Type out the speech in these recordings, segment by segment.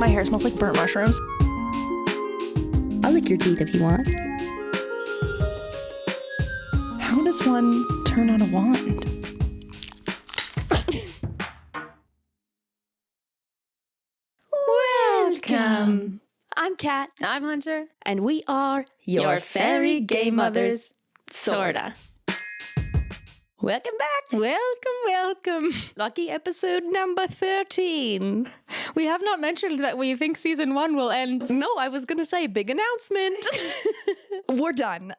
My hair smells like burnt mushrooms. I'll lick your teeth if you want. How does one turn on a wand? Welcome. I'm Kat. I'm Hunter. And we are your Fairy Gaymothers Sorta. Welcome back. Welcome. Lucky episode number 13. We have not mentioned that we think season 1 will end. No, I was going to say big announcement. We're done.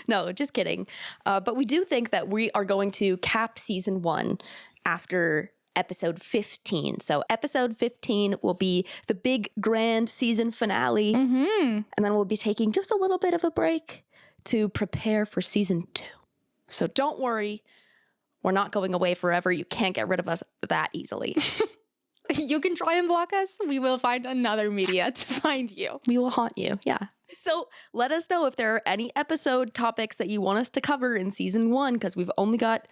No, just kidding. But we do think that we are going to cap season 1 after episode 15. So episode 15 will be the big grand season finale. Mm-hmm. And then we'll be taking just a little bit of a break to prepare for season 2. So don't worry, we're not going away forever. You can't get rid of us that easily. You can try and block us. We will find another media to find you. We will haunt you, yeah. So let us know if there are any episode topics that you want us to cover in season 1, because we've only got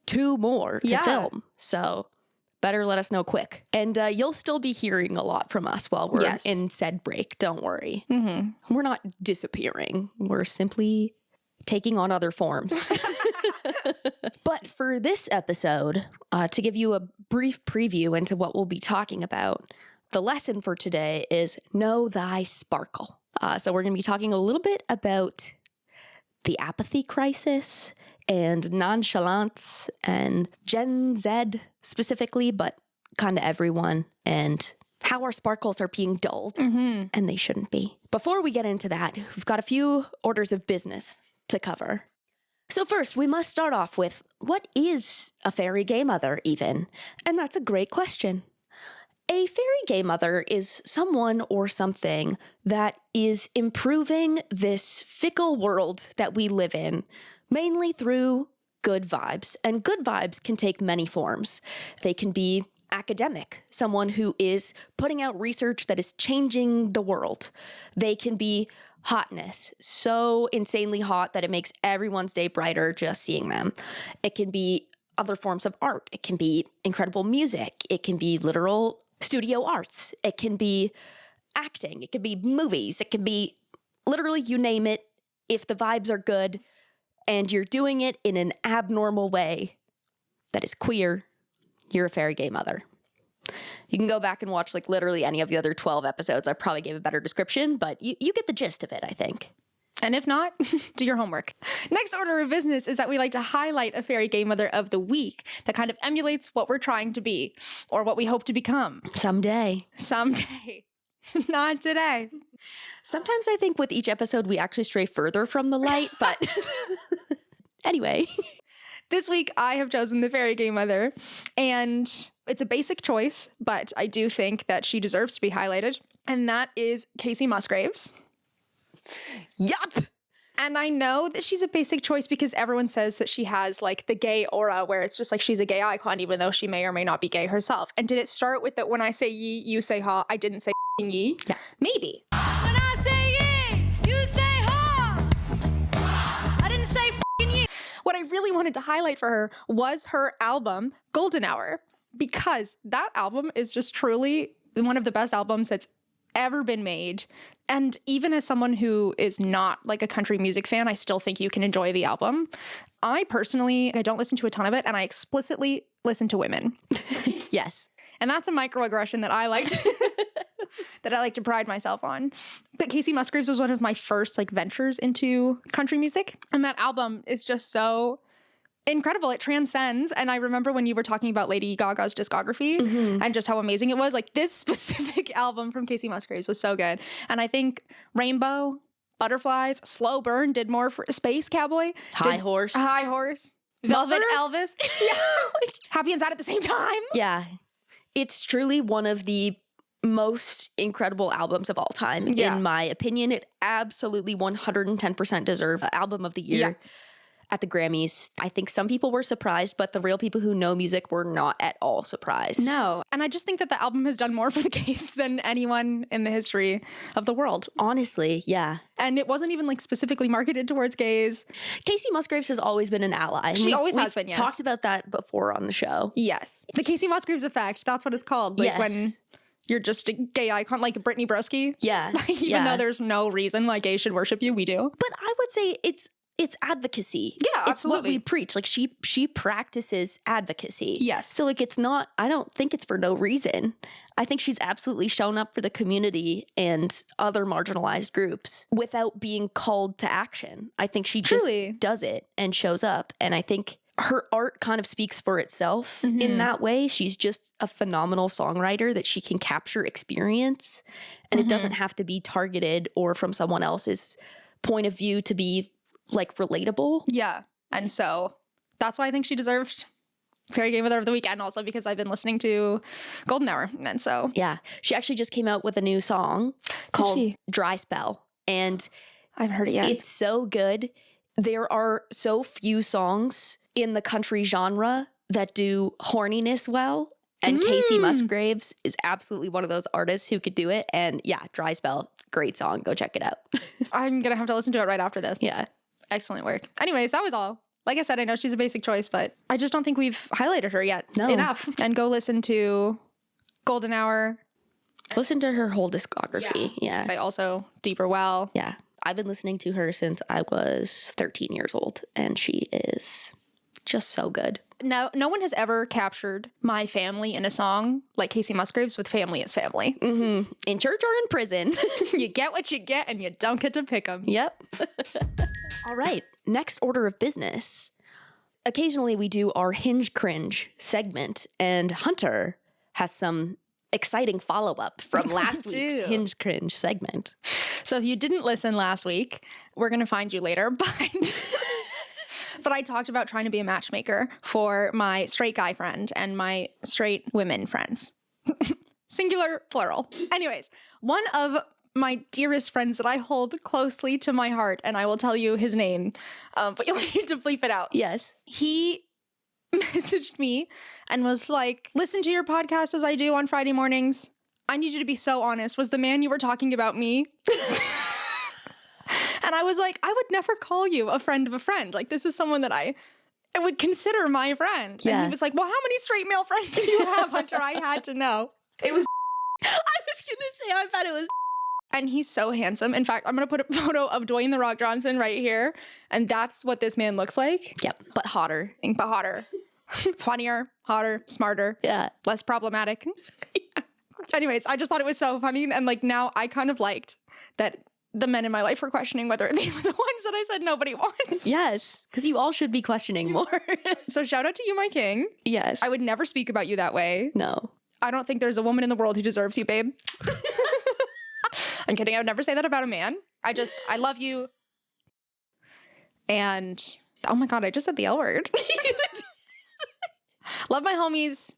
2 more to film. So better let us know quick. And you'll still be hearing a lot from us while we're in said break. Don't worry. Mm-hmm. We're not disappearing. We're simply taking on other forms. But for this episode, to give you a brief preview into what we'll be talking about, the lesson for today is know thy sparkle. So we're going to be talking a little bit about the apathy crisis and nonchalance and Gen Z specifically, but kind of everyone, and how our sparkles are being dulled, and they shouldn't be. Before we get into that, we've got a few orders of business to cover. So first, we must start off with, what is a fairy gay mother even? And that's a great question. A fairy gay mother is someone or something that is improving this fickle world that we live in, mainly through good vibes. And good vibes can take many forms. They can be academic, someone who is putting out research that is changing the world. They can be hotness, so insanely hot that it makes everyone's day brighter just seeing them. It can be other forms of art. It can be incredible music. It can be literal studio arts. It can be acting. It can be movies. It can be literally you name it. If the vibes are good and you're doing it in an abnormal way that is queer, you're a fairy gay mother. You can go back and watch like literally any of the other 12 episodes. I probably gave a better description, but you get the gist of it, I think. And if not, do your homework. Next order of business is that we like to highlight a fairy gay mother of the week that kind of emulates what we're trying to be or what we hope to become. Someday. Not today. Sometimes I think with each episode we actually stray further from the light, but anyway. This week, I have chosen the fairy gay mother, and it's a basic choice, but I do think that she deserves to be highlighted, and that is Kacey Musgraves. Yup! And I know that she's a basic choice because everyone says that she has like the gay aura where it's just like she's a gay icon, even though she may or may not be gay herself. And did it start with that when I say ye, you say ha, I didn't say ye? Yeah. Maybe. When I say ye, you say ha. I didn't say ye. What I really wanted to highlight for her was her album, Golden Hour, because that album is just truly one of the best albums that's ever been made. And even as someone who is not like a country music fan, I still think you can enjoy the album. I personally, I don't listen to a ton of it, and I explicitly listen to women. Yes. And that's a microaggression that I liked. That I like to pride myself on. But Kacey Musgraves was one of my first like ventures into country music. And that album is just so incredible. It transcends. And I remember when you were talking about Lady Gaga's discography and just how amazing it was, like this specific album from Kacey Musgraves was so good. And I think Rainbow, Butterflies, Slow Burn did more for Space Cowboy. High Horse. Velvet Mother? Elvis. Yeah. Like, Happy and Sad at the same time. Yeah. It's truly one of the most incredible albums of all time. In my opinion, it absolutely 110% deserves Album of the Year. at the Grammys. I think some people were surprised, but the real people who know music were not at all surprised. No. And I just think that the album has done more for the case than anyone in the history of the world. Honestly, yeah. And it wasn't even like specifically marketed towards gays. Casey Musgraves has always been an ally. She always has we've been, yes. talked about that before on the show. Yes. The Casey Musgraves effect. That's what it's called. Like Yes. when you're just a gay icon, like Brittany Broski. Yeah. Even though there's no reason why gays should worship you, we do. But I would say it's advocacy. Yeah, It's what we absolutely. preach. Like she practices advocacy. Yes. So like it's not, I don't think it's for no reason. I think she's absolutely shown up for the community and other marginalized groups without being called to action. I think she just Truly. does it and shows up. And I think her art kind of speaks for itself in Mhm. that way. She's just a phenomenal songwriter that she can capture experience. And it doesn't have to be targeted or from someone else's point of view to be like relatable. Yeah. And so that's why I think she deserved Fairy Gaymother of the Week, and also because I've been listening to Golden Hour. And so Yeah. She actually just came out with a new song called she? Dry Spell. And I haven't heard it yet. it's so good. There are so few songs in the country genre that do horniness well. And Casey Musgraves is absolutely one of those artists who could do it. And yeah, Dry Spell, great song. Go check it out. I'm going to have to listen to it right after this. Yeah. Excellent work. Anyways, that was all. Like I said, I know she's a basic choice, but I just don't think we've highlighted her yet enough. And go listen to Golden Hour. Listen to her whole discography. Yeah. I also Deeper Well. Yeah. I've been listening to her since I was 13 years old, and she is just so good. No one has ever captured my family in a song like Casey Musgraves with Family is Family. Mm-hmm. In church or in prison. You get what you get and you don't get to pick them. Yep. All right. Next order of business. Occasionally we do our Hinge Cringe segment, and Hunter has some exciting follow-up from last week's do. Hinge Cringe segment. So if you didn't listen last week, we're going to find you later. But I talked about trying to be a matchmaker for my straight guy friend and my straight women friends. Singular, plural. Anyways, one of my dearest friends that I hold closely to my heart, and I will tell you his name, but you'll need to bleep it out. Yes. He messaged me and was like, listen to your podcast as I do on Friday mornings. I need you to be so honest. Was the man you were talking about me? And I was like, I would never call you a friend of a friend. Like, this is someone that I would consider my friend. Yeah. And he was like, well, how many straight male friends do you have, Hunter? I had to know. It was I was going to say, I thought it was. and he's so handsome. In fact, I'm going to put a photo of Dwayne The Rock Johnson right here. And that's what this man looks like. Yep. But hotter. But hotter. Funnier, hotter, smarter, Yeah. less problematic. Anyways, I just thought it was so funny. And like now I kind of liked that the men in my life were questioning whether they were the ones that I said nobody wants. Yes. Because you all should be questioning more. So shout out to you, my king. Yes. I would never speak about you that way. No. I don't think there's a woman in the world who deserves you, babe. I'm kidding. I would never say that about a man. I love you. And oh my God, I just said the L word. Love my homies.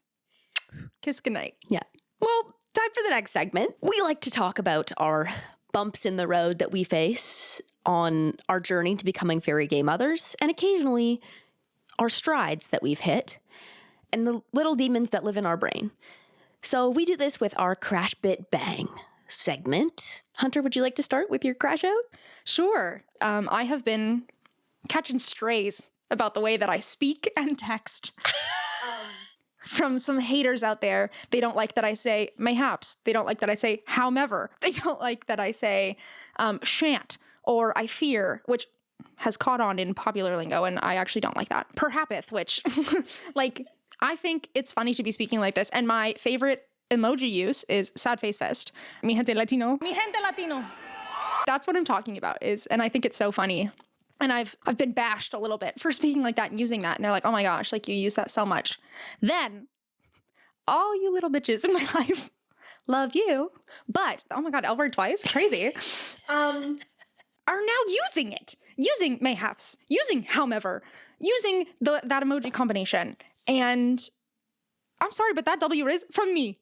Kiss goodnight. Yeah. Well, time for the next segment. We like to talk about our bumps in the road that we face on our journey to becoming fairy gay mothers, and occasionally our strides that we've hit and the little demons that live in our brain. So we do this with our Crash Bit Bang segment. Hunter, would you like to start with your crash out? Sure. I have been catching strays about the way that I speak and text. From some haters out there. They don't like that I say mayhaps. They don't like that I say however. They don't like that I say shan't or I fear, which has caught on in popular lingo, and I actually don't like that. Perhappeth, which like I think it's funny to be speaking like this. And my favorite emoji use is sad face fest. Mi gente latino. Mi gente latino. That's what I'm talking about and I think it's so funny. And I've been bashed a little bit for speaking like that and using that. And they're like, oh my gosh, like you use that so much. Then all you little bitches in my life love you. But, oh my God, L word twice, crazy, are now using it. Using mayhaps, using however, using that emoji combination. And I'm sorry, but that W is from me.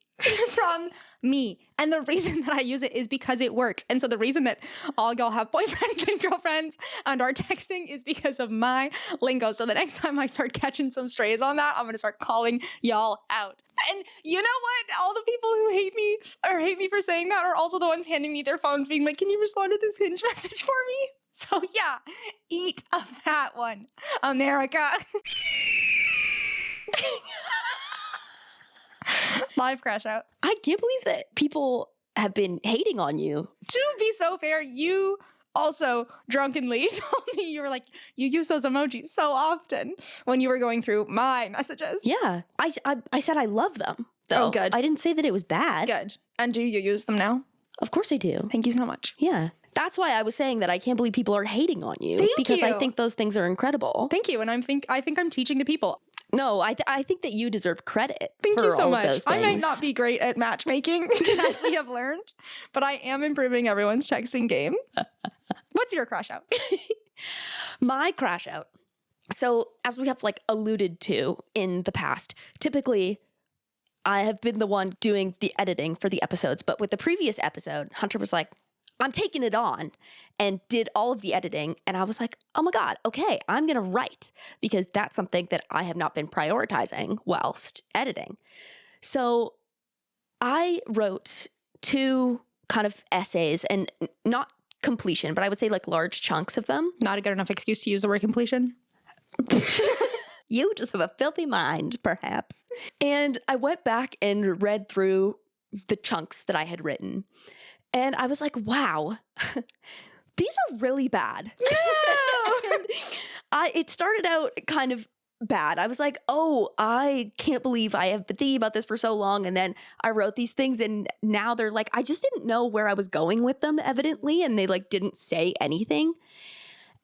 From me. And the reason that I use it is because it works. And so the reason that all y'all have boyfriends and girlfriends and are texting is because of my lingo. So the next time I start catching some strays on that, I'm going to start calling y'all out. And you know what? All the people who hate me or hate me for saying that are also the ones handing me their phones being like, can you respond to this Hinge message for me? So yeah, eat a fat one, America. Live crash out. I can't believe that people have been hating on you. To be so fair, you also drunkenly told me you were like, you use those emojis so often when you were going through my messages. Yeah. I said I love them, though. Oh, good. I didn't say that it was bad. Good. And do you use them now? Of course I do. Thank you so much. Yeah. That's why I was saying that I can't believe people are hating on you. Thank because I you. think those things are incredible. Thank you. And I think I'm teaching the people. No, I think that you deserve credit. Thank for you so all much. Of those I might things. not be great at matchmaking, as we have learned, but I am improving everyone's texting game. What's your crash out? My crash out. So, as we have like alluded to in the past, typically I have been the one doing the editing for the episodes. But with the previous episode, Hunter was like, I'm taking it on, and did all of the editing. And I was like, oh my God, okay, I'm going to write, because that's something that I have not been prioritizing whilst editing. So I wrote 2 kind of essays, and not completion, but I would say like large chunks of them. Not a good enough excuse to use the word completion. You just have a filthy mind, perhaps. And I went back and read through the chunks that I had written. And I was like, wow, these are really bad. And it started out kind of bad. I was like, oh, I can't believe I have been thinking about this for so long. And then I wrote these things, and now they're like, I just didn't know where I was going with them, evidently. And they like didn't say anything.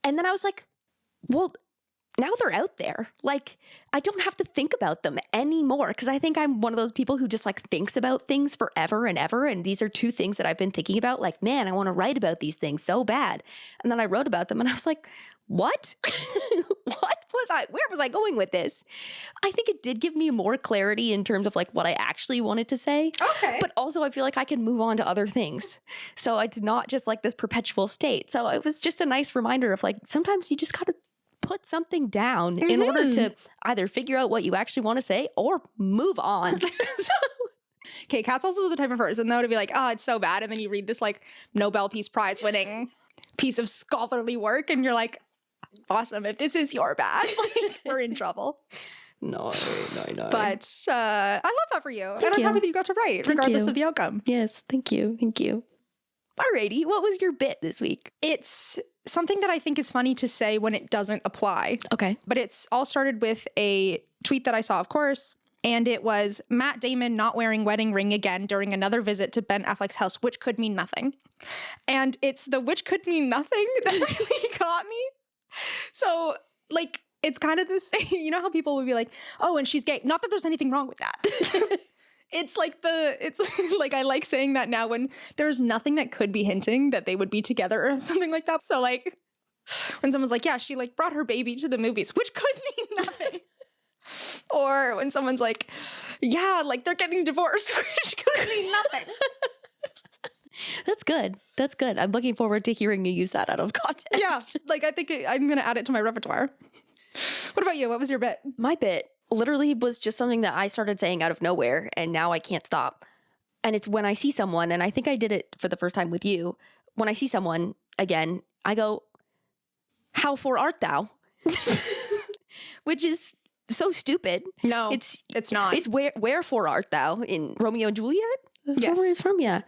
And then I was like, well, now they're out there. Like, I don't have to think about them anymore, because I think I'm one of those people who just like thinks about things forever and ever. And these are 2 things that I've been thinking about. Like, man, I want to write about these things so bad. And then I wrote about them, and I was like, what? Where was I going with this? I think it did give me more clarity in terms of like what I actually wanted to say. Okay. But also I feel like I can move on to other things. So it's not just like this perpetual state. So it was just a nice reminder of like, sometimes you just gotta put something down in order to either figure out what you actually want to say or move on. Okay, Kat's also the type of person though to be like, oh, it's so bad. And then you read this like Nobel Peace Prize winning piece of scholarly work and you're like, awesome. If this is your bad, like, we're in trouble. No. But I love that for you. Thank and I'm you. happy that you got to write, Thank regardless you. of the outcome. Yes, thank you. Alrighty, what was your bit this week? It's something that I think is funny to say when it doesn't apply. Okay. But it's all started with a tweet that I saw, of course. And it was Matt Damon not wearing wedding ring again during another visit to Ben Affleck's house, which could mean nothing. And it's the which could mean nothing that really got me. So, like, it's kind of this, you know how people would be like, oh, and she's gay. Not that there's anything wrong with that. It's like I like saying that now when there's nothing that could be hinting that they would be together or something like that. So, like, when someone's like, yeah, she like brought her baby to the movies, which could mean nothing. Or when someone's like, yeah, like they're getting divorced, which could mean nothing. That's good. I'm looking forward to hearing you use that out of context. Yeah, like I think I'm going to add it to my repertoire. What about you? What was your bit? My bit literally was just something that I started saying out of nowhere, and now I can't stop. And it's when I see someone, and I think I did it for the first time with you. When I see someone, again, I go, how for art thou? Which is so stupid. No, it's not. It's wherefore art thou in Romeo and Juliet? Is Yes. that where it's from? Yeah.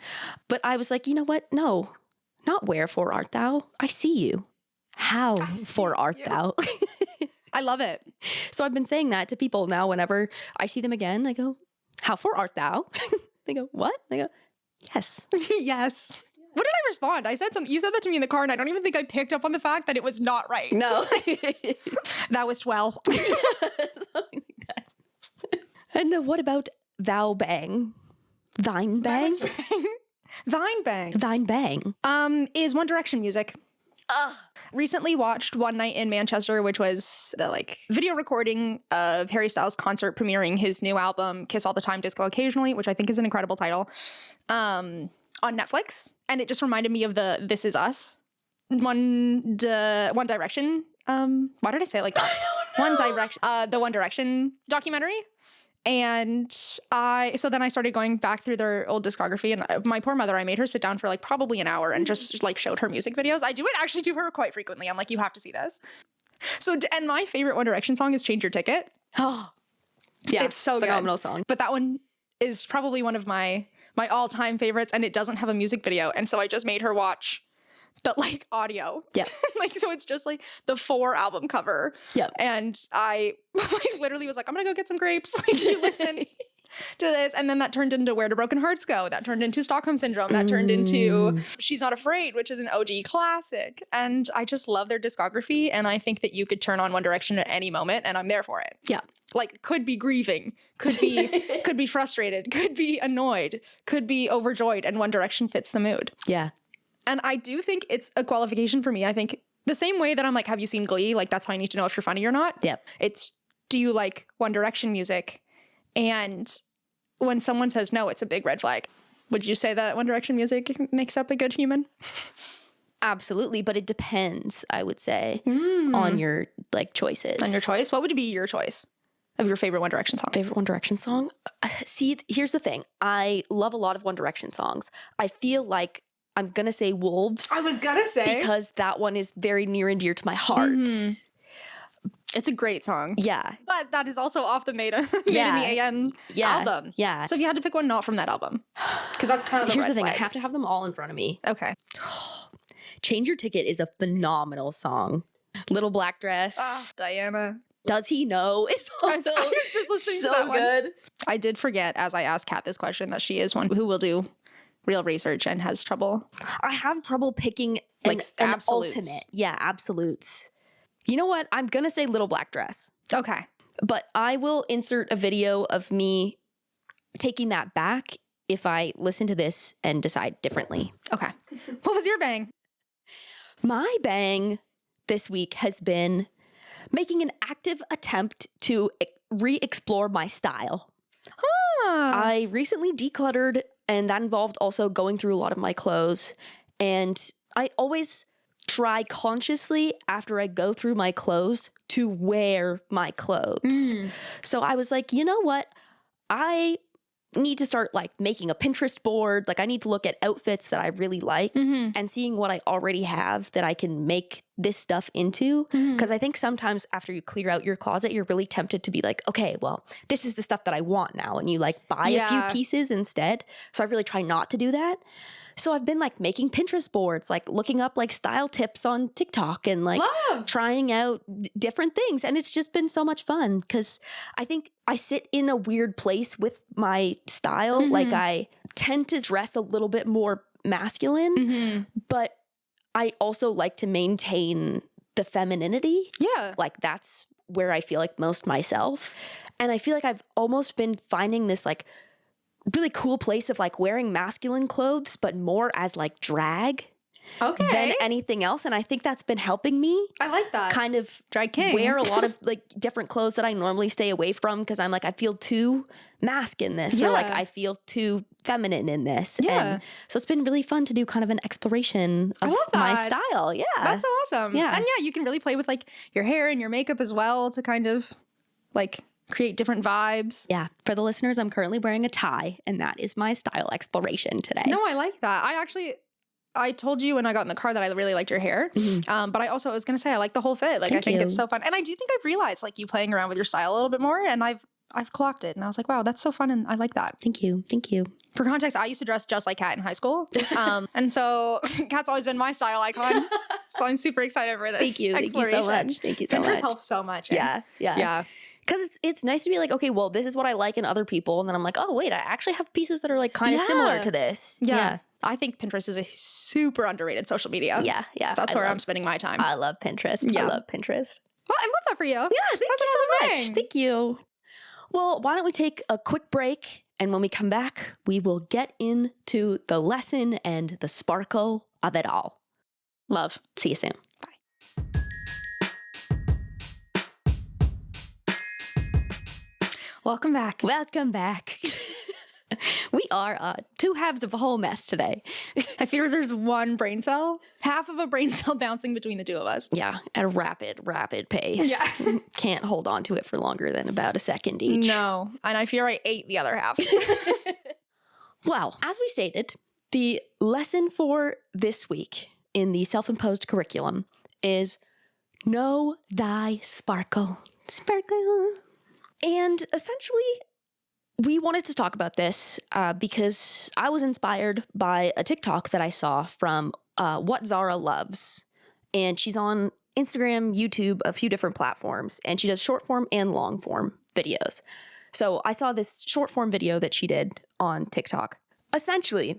But I was like, you know what? No, not wherefore art thou. I see you. How for art you. thou? I love it. So I've been saying that to people now. Whenever I see them again, I go, how for art thou? They go, what? I go, yes. Yes. What did I respond? I said something. You said that to me in the car, and I don't even think I picked up on the fact that it was not right. No. That was 12. Something like that. And what about thou bang? Thine bang? Vine Bang. Thine bang. Is One Direction music. Recently watched One Night in Manchester, which was the like video recording of Harry Styles' concert premiering his new album, Kiss All the Time, Disco Occasionally, which I think is an incredible title, on Netflix. And it just reminded me of the This Is Us, One Direction. Why did I say it like that? The One Direction documentary. And so then I started going back through their old discography, and my poor mother, I made her sit down for like probably an hour and just like showed her music videos. I do it actually to her quite frequently. I'm like, you have to see this. So, and my favorite One Direction song is Change Your Ticket. Oh, yeah. It's so phenomenal good. song. But that one is probably one of my all-time favorites, and it doesn't have a music video. And so I just made her watch the like audio. Yeah. Like, so it's just like the 4 album cover. Yeah. And I like literally was like, I'm gonna go get some grapes. Like, you listen to this. And then that turned into Where Do Broken Hearts Go? That turned into Stockholm Syndrome. That turned into She's Not Afraid, which is an OG classic. And I just love their discography. And I think that you could turn on One Direction at any moment and I'm there for it. Yeah. Like, could be grieving, could be frustrated, could be annoyed, could be overjoyed, and One Direction fits the mood. Yeah. And I do think it's a qualification for me. I think the same way that I'm like, have you seen Glee? Like, that's how I need to know if you're funny or not. Yep. It's, do you like One Direction music? And when someone says no, it's a big red flag. Would you say that One Direction music makes up a good human? Absolutely. But it depends, I would say, on your like choices. On your choice? What would be your choice of your favorite One Direction song? Favorite One Direction song? See, here's the thing. I love a lot of One Direction songs. I feel like I'm going to say Wolves. I was going to say. Because that one is very near and dear to my heart. Mm-hmm. It's a great song. Yeah. But that is also off the Made in the AM album. Yeah. So if you had to pick one not from that album, because that's kind of the Here's the thing. flag. I have to have them all in front of me. Okay. Change Your Ticket is a phenomenal song. Little Black Dress. Diana. Does He Know? It's also I was just listening so to that one. good. I did forget as I asked Kat this question that she is one who will do real research and has trouble. I have trouble picking like an absolutes. Ultimate. Yeah, absolutes. You know what? I'm going to say Little Black Dress. Okay. But I will insert a video of me taking that back if I listen to this and decide differently. Okay. What was your bang? My bang this week has been making an active attempt to re-explore my style. I recently decluttered, and that involved also going through a lot of my clothes. And I always try consciously after I go through my clothes to wear my clothes. So I was like, you know what? I need to start like making a Pinterest board. Like I need to look at outfits that I really like and seeing what I already have that I can make this stuff into. Because I think sometimes after you clear out your closet, you're really tempted to be like, okay, well, this is the stuff that I want now. And you like buy a few pieces instead. So I really try not to do that. So I've been like making Pinterest boards, like looking up like style tips on TikTok and like trying out different things. And it's just been so much fun because I think I sit in a weird place with my style. Like I tend to dress a little bit more masculine, but I also like to maintain the femininity. Yeah. Like that's where I feel like most myself. And I feel like I've almost been finding this like really cool place of like wearing masculine clothes, but more as like drag than anything else. And I think that's been helping me. I like that. Kind of drag king. Wear a lot of like different clothes that I normally stay away from because I'm like, I feel too mask in this or like I feel too feminine in this. Yeah. And so it's been really fun to do kind of an exploration of my style. Yeah. That's so awesome. Yeah. And yeah, you can really play with like your hair and your makeup as well to kind of like create different vibes. Yeah. For the listeners, I'm currently wearing a tie, and that is my style exploration today. No, I like that. I told you when I got in the car that I really liked your hair. But I was going to say, I like the whole fit. Like, I think it's so fun. And I do think I've realized like you playing around with your style a little bit more, and I've clocked it. And I was like, wow, that's so fun. And I like that. Thank you. Thank you. For context, I used to dress just like Kat in high school. And so Kat's always been my style icon. So I'm super excited for this. Thank you. Thank you so much. Thank you so much. Pinterest helps so much. Yeah. Because it's nice to be like, okay, well, this is what I like in other people. And then I'm like, oh, wait, I actually have pieces that are like kind of similar to this. Yeah. I think Pinterest is a super underrated social media. Yeah. That's where I'm spending my time. I love Pinterest. Yeah. I love Pinterest. Well, I love that for you. Yeah, thank you so much. Thank you. Well, why don't we take a quick break? And when we come back, we will get into the lesson and the sparkle of it all. Love. See you soon. Bye. Welcome back. Welcome back. We are two halves of a whole mess today. I fear there's one brain cell, half of a brain cell bouncing between the two of us. Yeah, at a rapid pace. Yeah. Can't hold on to it for longer than about a second each. No, and I fear I ate the other half. Well, as we stated, the lesson for this week in the self-imposed curriculum is know thy sparkle. Sparkle. And essentially, we wanted to talk about this because I was inspired by a TikTok that I saw from What Zara Loves. And she's on Instagram, YouTube, a few different platforms. And she does short form and long form videos. So I saw this short form video that she did on TikTok. Essentially,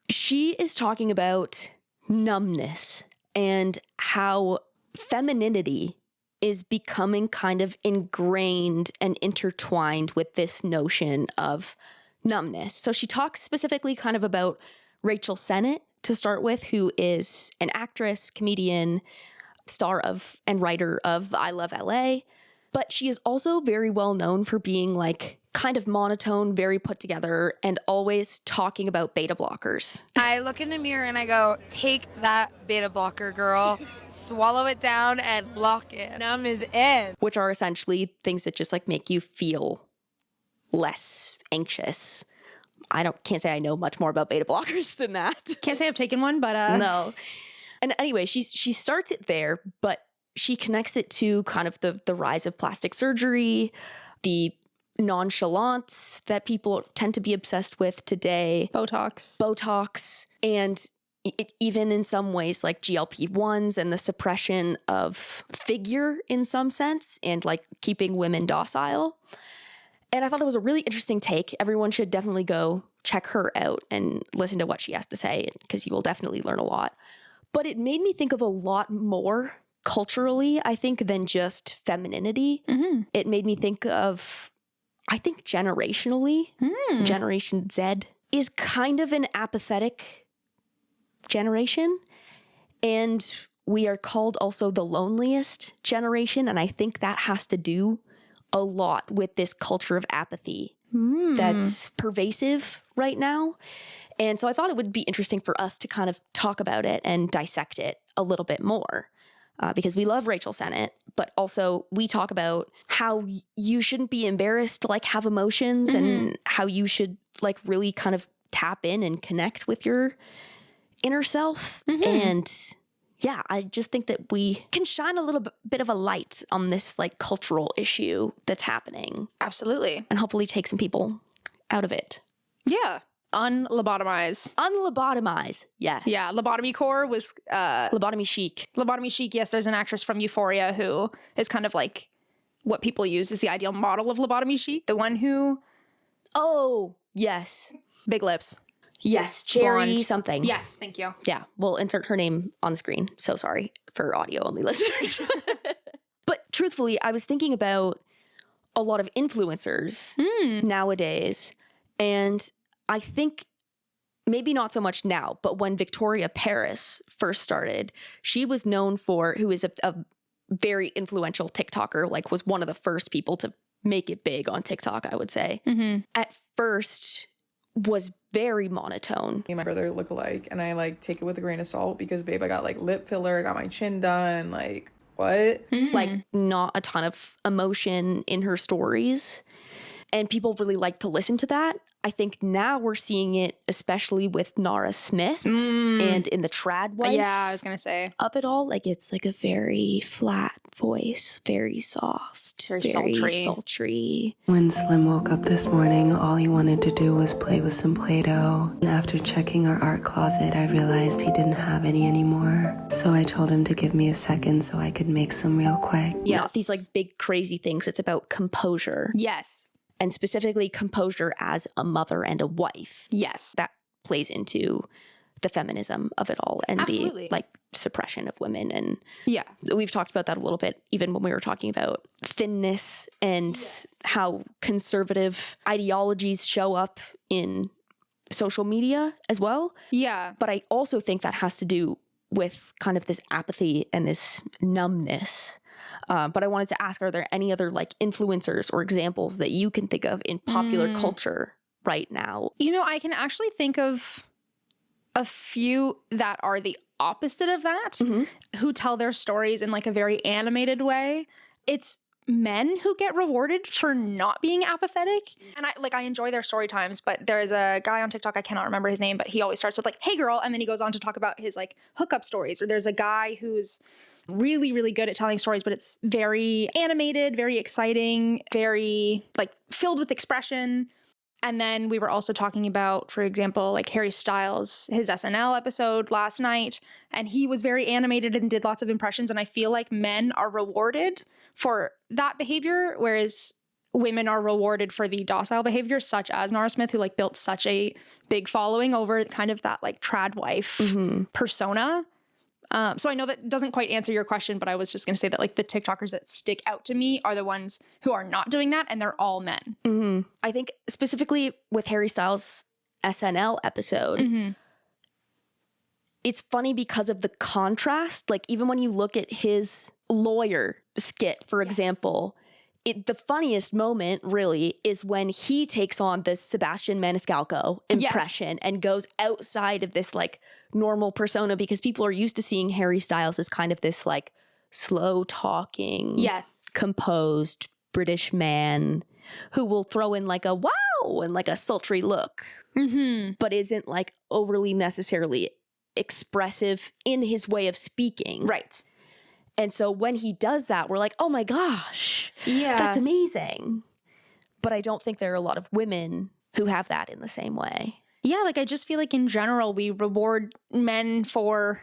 she is talking about numbness and how femininity is becoming kind of ingrained and intertwined with this notion of numbness. So she talks specifically kind of about Rachel Sennett to start with, who is an actress, comedian, star of and writer of I Love LA. But she is also very well known for being like kind of monotone, very put together, and always talking about beta blockers. I look in the mirror and I go, take that beta blocker, girl. Swallow it down and lock it. Numb is in. Which are essentially things that just like make you feel less anxious. Can't say I know much more about beta blockers than that. Can't say I've taken one, but No. And anyway, she starts it there, but she connects it to kind of the rise of plastic surgery, the nonchalance that people tend to be obsessed with today. Botox. And even in some ways like GLP-1s and the suppression of figure in some sense and like keeping women docile. And I thought it was a really interesting take. Everyone should definitely go check her out and listen to what she has to say because you will definitely learn a lot. But it made me think of a lot more culturally, I think, than just femininity. Mm-hmm. It made me think of, I think, generationally, Generation Z is kind of an apathetic generation. And we are called also the loneliest generation. And I think that has to do a lot with this culture of apathy that's pervasive right now. And so I thought it would be interesting for us to kind of talk about it and dissect it a little bit more. Because we love Rachel Sennett, but also we talk about how you shouldn't be embarrassed to like have emotions and how you should like really kind of tap in and connect with your inner self. And yeah, I just think that we can shine a little bit of a light on this like cultural issue that's happening Absolutely. and hopefully take some people out of it. Yeah. Unlobotomized. Unlobotomized. Yeah. Yeah. Lobotomy core was Lobotomy chic. Lobotomy chic. Yes, there's an actress from Euphoria who is kind of like what people use as the ideal model of lobotomy chic. The one who Oh, yes. big lips. Yes. Cherry Blonde. something. Yes, thank you. Yeah, we'll insert her name on the screen. So sorry for audio only listeners. But truthfully, I was thinking about a lot of influencers nowadays. And I think maybe not so much now, but when Victoria Paris first started, she was known for, who is a very influential TikToker, like was one of the first people to make it big on TikTok, I would say. At first was very monotone. Me and my brother look alike, and I like take it with a grain of salt because babe, I got like lip filler, I got my chin done, like what? Like not a ton of emotion in her stories. And people really like to listen to that. I think now we're seeing it, especially with Nara Smith and in the trad wife. Yeah, I was going to say. Of it all, like it's like a very flat voice, very soft, Very sultry. sultry. When Slim woke up this morning, all he wanted to do was play with some Play-Doh. And after checking our art closet, I realized he didn't have any anymore. So I told him to give me a second so I could make some real quick. Yeah, not these like big crazy things. It's about composure. Yes. And specifically composure as a mother and a wife. Yes. That plays into the feminism of it all and Absolutely. the like suppression of women. And Yeah. we've talked about that a little bit, even when we were talking about thinness and how conservative ideologies show up in social media as well. Yeah. But I also think that has to do with kind of this apathy and this numbness But I wanted to ask, are there any other like influencers or examples that you can think of in popular culture right now? You know, I can actually think of a few that are the opposite of that, who tell their stories in like a very animated way. It's men who get rewarded for not being apathetic. And I enjoy their story times, but there's a guy on TikTok, I cannot remember his name, but he always starts with like, hey girl, and then he goes on to talk about his like hookup stories. Or there's a guy who's really, really good at telling stories, but it's very animated, very exciting, very like filled with expression. And then we were also talking about, for example, like Harry Styles, his SNL episode last night, and he was very animated and did lots of impressions. And I feel like men are rewarded for that behavior, whereas women are rewarded for the docile behavior, such as Nara Smith, who like built such a big following over kind of that like trad wife persona. So I know that doesn't quite answer your question, but I was just going to say that like the TikTokers that stick out to me are the ones who are not doing that, and they're all men. I think specifically with Harry Styles' SNL episode, it's funny because of the contrast. Like even when you look at his lawyer skit, for example, the funniest moment really is when he takes on this Sebastian Maniscalco impression and goes outside of this like normal persona, because people are used to seeing Harry Styles as kind of this like slow talking, composed British man who will throw in like a wow and like a sultry look, but isn't like overly necessarily expressive in his way of speaking. Right. And so when he does that, we're like, oh my gosh, that's amazing. But I don't think there are a lot of women who have that in the same way. Yeah, like I just feel like in general, we reward men for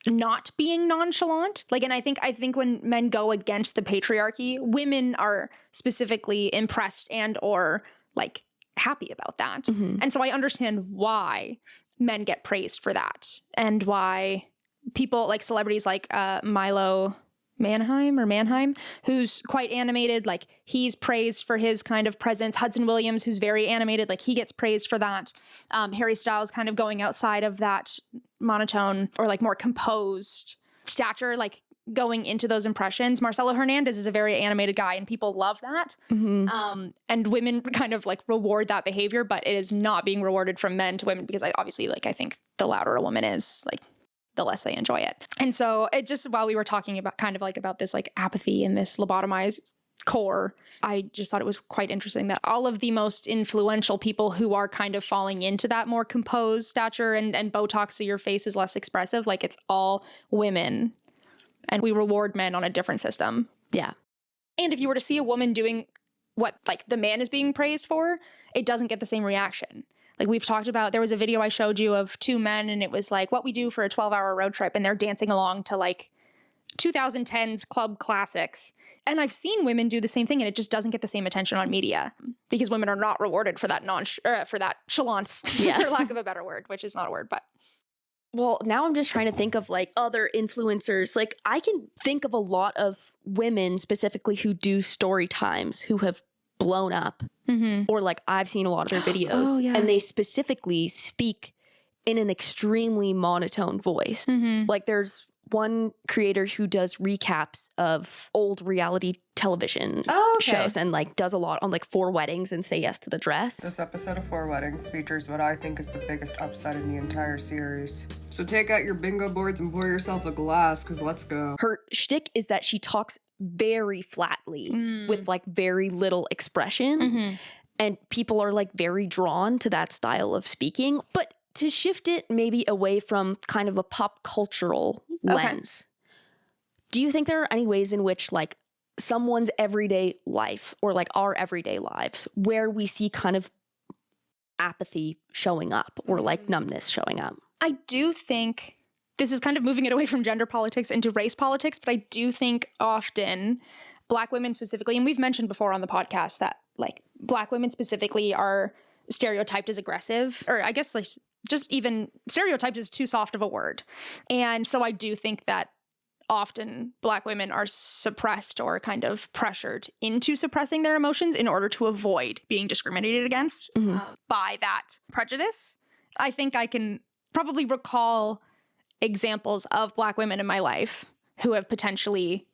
not being nonchalant. Like, and I think when men go against the patriarchy, women are specifically impressed and or like happy about that. And so I understand why men get praised for that, and why people like celebrities like Milo Manheim, who's quite animated, like he's praised for his kind of presence. Hudson Williams, who's very animated, like he gets praised for that. Harry Styles kind of going outside of that monotone or like more composed stature, like going into those impressions. Marcelo Hernandez is a very animated guy and people love that. And women kind of like reward that behavior, but it is not being rewarded from men to women, because I think the louder a woman is, like the less they enjoy it. And so it just, while we were talking about kind of like about this like apathy and this lobotomized core, I just thought it was quite interesting that all of the most influential people who are kind of falling into that more composed stature and Botox so your face is less expressive, like it's all women, and we reward men on a different system. Yeah. And if you were to see a woman doing what like the man is being praised for, it doesn't get the same reaction. Like we've talked about, there was a video I showed you of two men, and it was like what we do for a 12-hour road trip, and they're dancing along to like 2010's club classics. And I've seen women do the same thing, and it just doesn't get the same attention on media because women are not rewarded for that for that chalance, for lack of a better word, which is not a word, but. Well, now I'm just trying to think of like other influencers. Like I can think of a lot of women specifically who do story times who have blown up, or like I've seen a lot of their videos and they specifically speak in an extremely monotone voice. Like there's one creator who does recaps of old reality television shows and like does a lot on like 4 Weddings and Say Yes to the Dress. This episode of 4 Weddings features what I think is the biggest upset in the entire series. So take out your bingo boards and pour yourself a glass, because let's go. Her shtick is that she talks very flatly with like very little expression, and people are like very drawn to that style of speaking. But to shift it maybe away from kind of a pop cultural lens, do you think there are any ways in which like someone's everyday life or like our everyday lives where we see kind of apathy showing up or like numbness showing up? I do think this is kind of moving it away from gender politics into race politics, but I do think often Black women specifically, and we've mentioned before on the podcast that like Black women specifically are stereotyped as aggressive, or I guess like just even stereotyped is too soft of a word. And so I do think that often Black women are suppressed or kind of pressured into suppressing their emotions in order to avoid being discriminated against by that prejudice. I think I can probably recall examples of Black women in my life who have potentially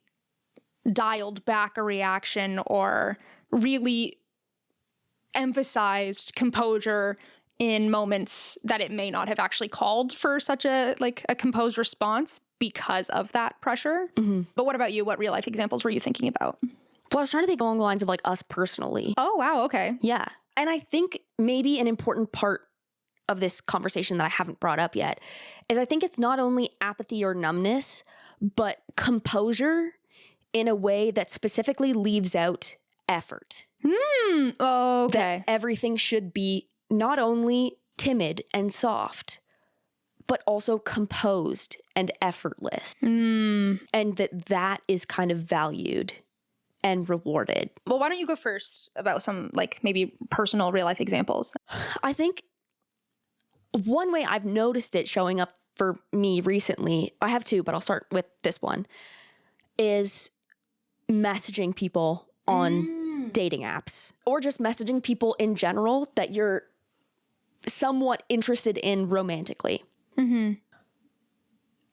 dialed back a reaction or really emphasized composure in moments that it may not have actually called for such a composed response because of that pressure. But what about you? What real life examples were you thinking about? Well, I was trying to think along the lines of like us personally. Oh, wow. Okay. Yeah. And I think maybe an important part of this conversation that I haven't brought up yet is I think it's not only apathy or numbness, but composure in a way that specifically leaves out effort. Okay. That everything should be not only timid and soft, but also composed and effortless. And that is kind of valued and rewarded. Well, why don't you go first about some like maybe personal real life examples? I think one way I've noticed it showing up for me recently, I have two, but I'll start with this one, is messaging people on dating apps or just messaging people in general that you're somewhat interested in romantically.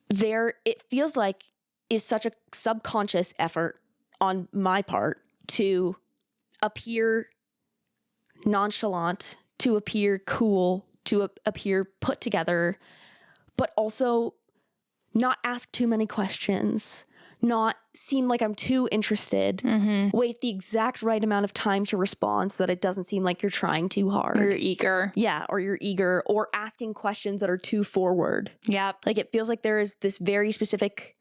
There, it feels like is such a subconscious effort on my part to appear nonchalant, to appear cool, to appear put together, but also not ask too many questions, not seem like I'm too interested, wait the exact right amount of time to respond so that it doesn't seem like you're trying too hard. Or you're eager. Yeah, or you're eager, or asking questions that are too forward. Yep. Like it feels like there is this very specific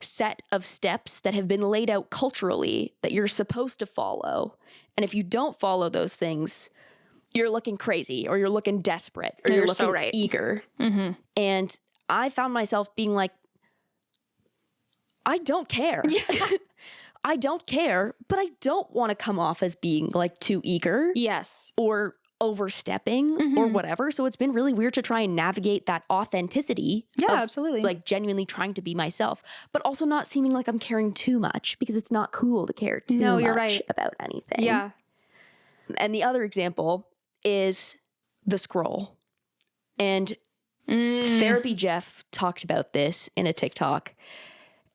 set of steps that have been laid out culturally that you're supposed to follow. And if you don't follow those things, you're looking crazy or you're looking desperate or you're looking so right. eager. And I found myself being like, I don't care. I don't care, but I don't want to come off as being like too eager. Yes. Or overstepping or whatever. So it's been really weird to try and navigate that authenticity. Yeah, of, absolutely. Like genuinely trying to be myself, but also not seeming like I'm caring too much because it's not cool to care too much you're right. about anything. Yeah. And the other example is the scroll. And Therapy Jeff talked about this in a TikTok.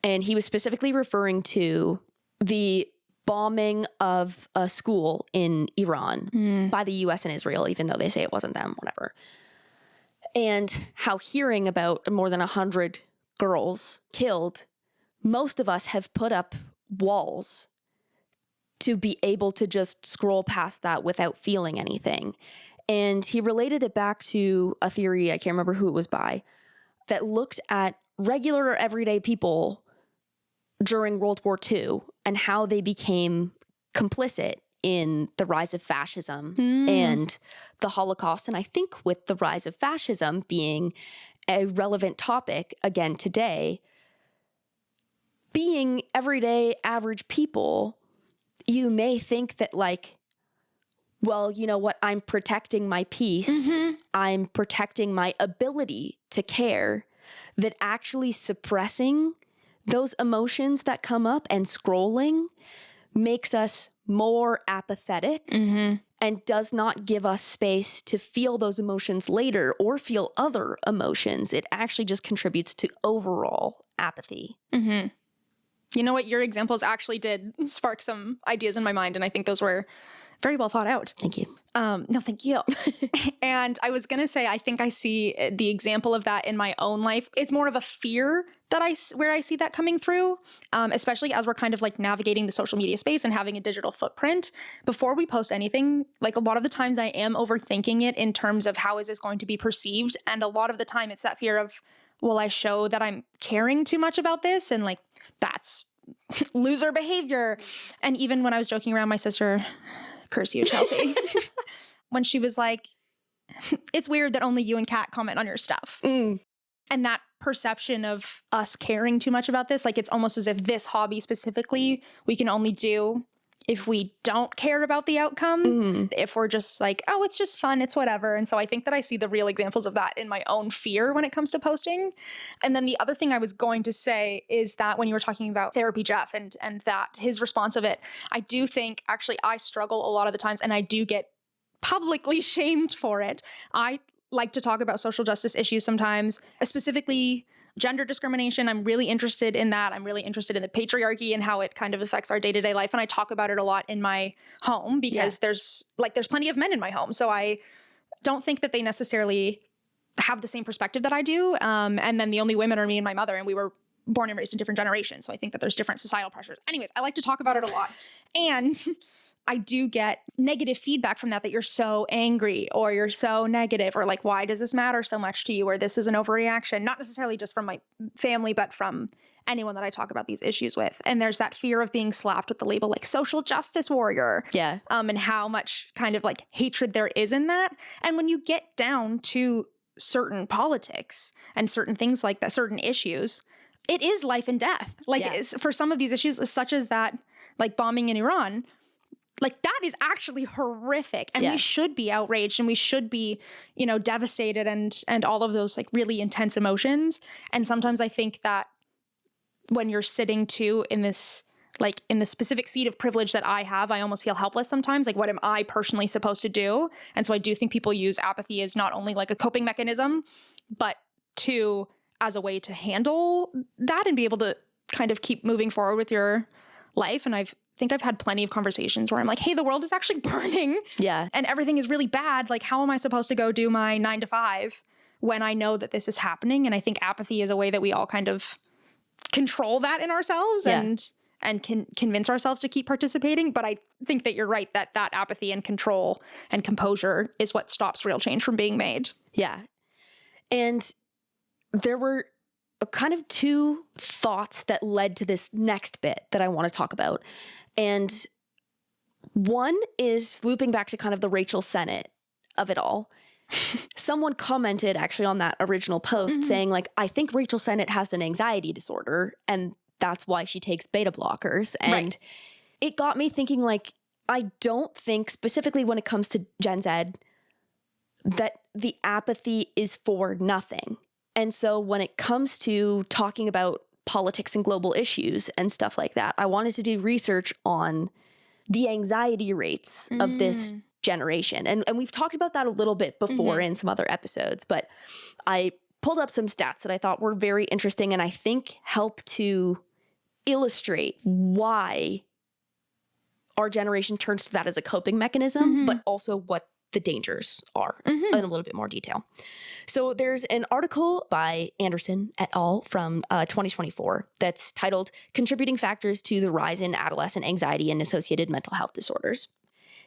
And he was specifically referring to the bombing of a school in Iran by the US and Israel, even though they say it wasn't them, whatever. And how hearing about more than 100 girls killed, most of us have put up walls to be able to just scroll past that without feeling anything. And he related it back to a theory, I can't remember who it was by, that looked at regular or everyday people during World War II and how they became complicit in the rise of fascism and the Holocaust. And I think with the rise of fascism being a relevant topic again today, being everyday average people, you may think that like, well, you know what, I'm protecting my peace, I'm protecting my ability to care, that actually suppressing those emotions that come up and scrolling makes us more apathetic and does not give us space to feel those emotions later or feel other emotions. It actually just contributes to overall apathy. You know what? Your examples actually did spark some ideas in my mind, and I think those were very well thought out. Thank you. No, thank you. And I was going to say, I think I see the example of that in my own life. It's more of a fear that where I see that coming through, especially as we're kind of like navigating the social media space and having a digital footprint. Before we post anything, like a lot of the times I am overthinking it in terms of how is this going to be perceived. And a lot of the time it's that fear of, will I show that I'm caring too much about this? And like, that's loser behavior. And even when I was joking around, my sister, curse you, Chelsea, when she was like, it's weird that only you and Kat comment on your stuff. And that perception of us caring too much about this, like it's almost as if this hobby specifically, we can only do if we don't care about the outcome, if we're just like, oh, it's just fun, it's whatever. And so I think that I see the real examples of that in my own fear when it comes to posting. And then the other thing I was going to say is that when you were talking about Therapy Jeff and that his response of it, I do think actually I struggle a lot of the times and I do get publicly shamed for it. I like to talk about social justice issues sometimes, specifically gender discrimination. I'm really interested in that. I'm really interested in the patriarchy and how it kind of affects our day-to-day life. And I talk about it a lot in my home because there's plenty of men in my home. So I don't think that they necessarily have the same perspective that I do. And then the only women are me and my mother, and we were born and raised in different generations. So I think that there's different societal pressures. Anyways, I like to talk about it a lot. And I do get negative feedback from that you're so angry or you're so negative or like, why does this matter so much to you? Or this is an overreaction, not necessarily just from my family, but from anyone that I talk about these issues with. And there's that fear of being slapped with the label like social justice warrior. Yeah. And how much kind of like hatred there is in that. And when you get down to certain politics and certain things like that, certain issues, it is life and death. Like for some of these issues, such as that, like bombing in Iran, like that is actually horrific, and we should be outraged and we should be, devastated and all of those like really intense emotions. And sometimes I think that when you're sitting too in this, like in the specific seat of privilege that I have, I almost feel helpless sometimes. Like, what am I personally supposed to do? And so I do think people use apathy as not only like a coping mechanism, but as a way to handle that and be able to kind of keep moving forward with your life. And I think I've had plenty of conversations where I'm like, hey, the world is actually burning. Yeah. And everything is really bad. Like, how am I supposed to go do my 9 to 5 when I know that this is happening? And I think apathy is a way that we all kind of control that in ourselves and can convince ourselves to keep participating. But I think that you're right that apathy and control and composure is what stops real change from being made. Yeah. And there were kind of two thoughts that led to this next bit that I want to talk about. And one is looping back to kind of the Rachel Sennett of it all. Someone commented actually on that original post saying like, I think Rachel Sennett has an anxiety disorder and that's why she takes beta blockers. And it got me thinking like, I don't think specifically when it comes to Gen Z that the apathy is for nothing. And so when it comes to talking about politics and global issues and stuff like that, I wanted to do research on the anxiety rates of this generation. And we've talked about that a little bit before in some other episodes, but I pulled up some stats that I thought were very interesting and I think help to illustrate why our generation turns to that as a coping mechanism, but also what the dangers are in a little bit more detail. So there's an article by Anderson et al. From 2024 that's titled Contributing Factors to the Rise in Adolescent Anxiety and Associated Mental Health Disorders.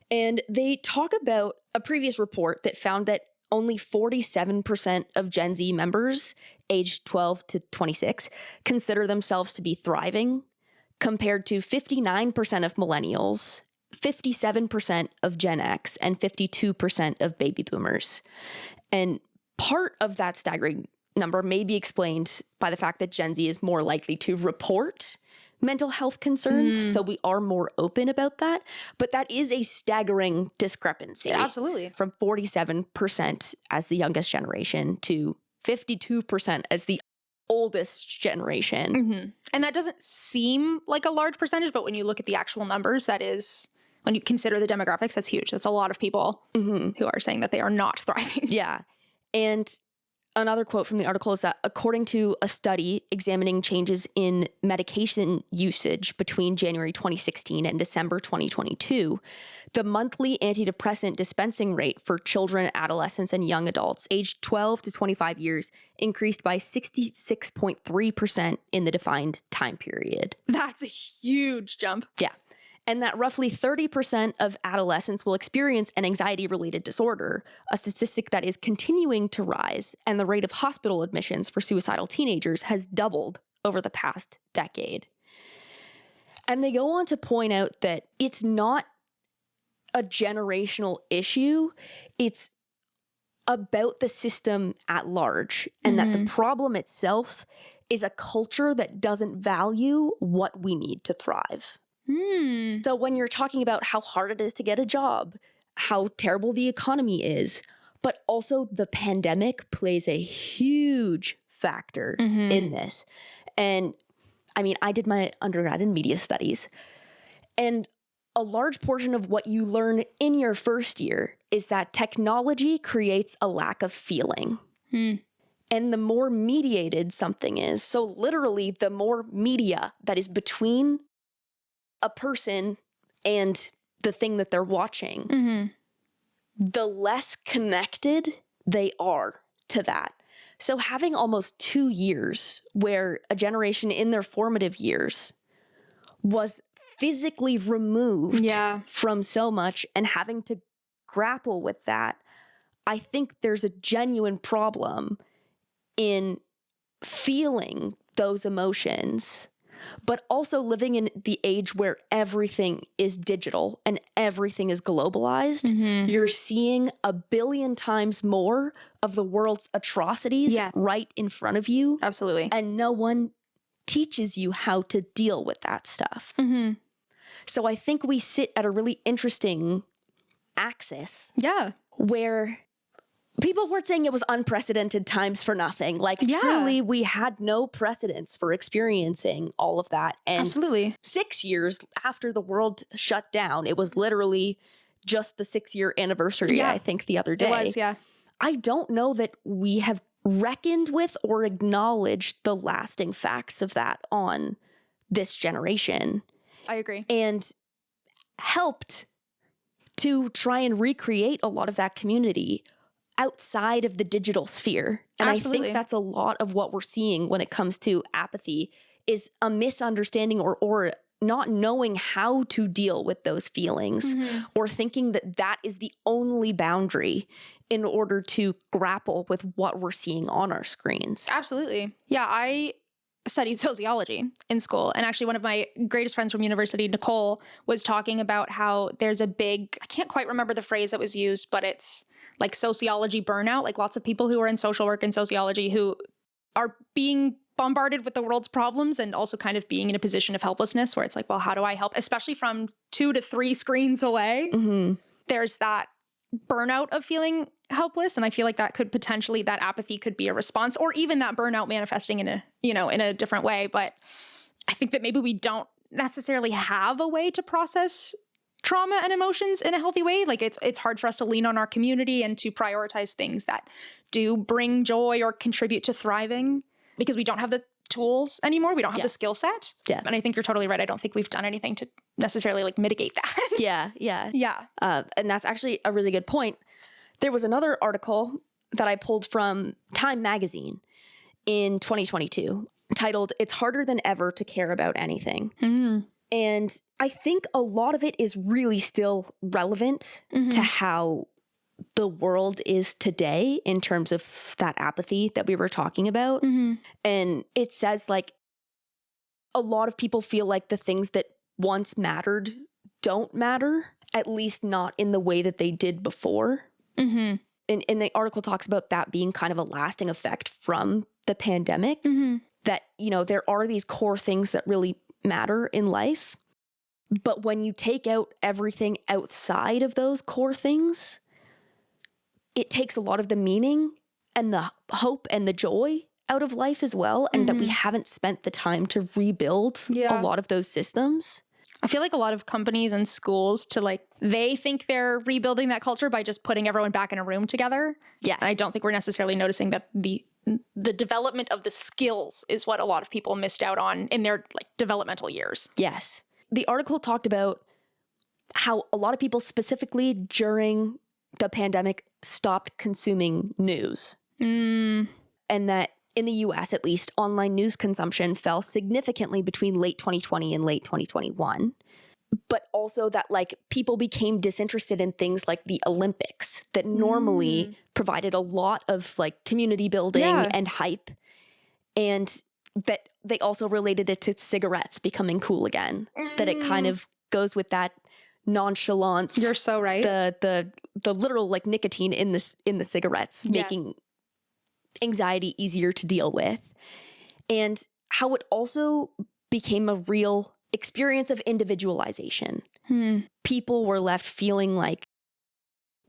And they talk about a previous report that found that only 47% of Gen Z members aged 12 to 26 consider themselves to be thriving, compared to 59% of millennials, 57% of Gen X, and 52% of baby boomers. And part of that staggering number may be explained by the fact that Gen Z is more likely to report mental health concerns. So we are more open about that. But that is a staggering discrepancy. Yeah, absolutely. From 47% as the youngest generation to 52% as the oldest generation. And that doesn't seem like a large percentage, but when you look at the actual numbers, that is, when you consider the demographics, that's huge. That's a lot of people who are saying that they are not thriving. Yeah. And another quote from the article is that according to a study examining changes in medication usage between January 2016 and December 2022, the monthly antidepressant dispensing rate for children, adolescents, and young adults aged 12 to 25 years increased by 66.3% in the defined time period. That's a huge jump. Yeah. And that roughly 30% of adolescents will experience an anxiety-related disorder, a statistic that is continuing to rise, and the rate of hospital admissions for suicidal teenagers has doubled over the past decade. And they go on to point out that it's not a generational issue, it's about the system at large, and that the problem itself is a culture that doesn't value what we need to thrive. So when you're talking about how hard it is to get a job, how terrible the economy is, but also the pandemic plays a huge factor in this. And I mean, I did my undergrad in media studies, and a large portion of what you learn in your first year is that technology creates a lack of feeling. and the more mediated something is, so literally the more media that is between a person and the thing that they're watching, the less connected they are to that. So having almost 2 years where a generation in their formative years was physically removed from so much and having to grapple with that, I think there's a genuine problem in feeling those emotions, but also living in the age where everything is digital and everything is globalized. You're seeing a billion times more of the world's atrocities right in front of you. Absolutely. And no one teaches you how to deal with that stuff. So I think we sit at a really interesting axis. Yeah. Where people weren't saying it was unprecedented times for nothing. Like, truly, we had no precedents for experiencing all of that. And Absolutely. 6 years after the world shut down, it was literally just the 6-year anniversary, I think, the other day. It was, yeah. I don't know that we have reckoned with or acknowledged the lasting facts of that on this generation. I agree. And helped to try and recreate a lot of that community outside of the digital sphere. And I think that's a lot of what we're seeing when it comes to apathy is a misunderstanding or not knowing how to deal with those feelings or thinking that that is the only boundary in order to grapple with what we're seeing on our screens. Absolutely. Yeah, I studied sociology in school. And actually one of my greatest friends from university, Nicole, was talking about how there's a big, I can't quite remember the phrase that was used, but it's like sociology burnout, like lots of people who are in social work and sociology who are being bombarded with the world's problems and also kind of being in a position of helplessness where it's like, well, how do I help? Especially from 2 to 3 screens away. There's that burnout of feeling helpless. And I feel like that could potentially, that apathy could be a response, or even that burnout manifesting in a, you know, in a different way. But I think that maybe we don't necessarily have a way to process trauma and emotions in a healthy way. Like it's hard for us to lean on our community and to prioritize things that do bring joy or contribute to thriving because we don't have the tools anymore. We don't have the skill set. Yeah. And I think you're totally right. I don't think we've done anything to necessarily like mitigate that. Yeah. And that's actually a really good point. There was another article that I pulled from Time magazine in 2022 titled, "It's Harder Than Ever to Care About Anything." And I think a lot of it is really still relevant to how the world is today in terms of that apathy that we were talking about. And it says like a lot of people feel like the things that once mattered don't matter, at least not in the way that they did before. And the article talks about that being kind of a lasting effect from the pandemic, that, you know, there are these core things that really matter in life. But when you take out everything outside of those core things, it takes a lot of the meaning and the hope and the joy out of life as well. And that we haven't spent the time to rebuild a lot of those systems. I feel like a lot of companies and schools they think they're rebuilding that culture by just putting everyone back in a room together. Yeah. And I don't think we're necessarily noticing that the development of the skills is what a lot of people missed out on in their like developmental years. Yes. The article talked about how a lot of people specifically during the pandemic stopped consuming news. And that in the US, at least, online news consumption fell significantly between late 2020 and late 2021. But also that like people became disinterested in things like the Olympics that normally provided a lot of like community building and hype. And that they also related it to cigarettes becoming cool again. That it kind of goes with that nonchalance. You're so right. The literal like nicotine in the cigarettes making anxiety easier to deal with. And how it also became a real experience of individualization. People were left feeling like,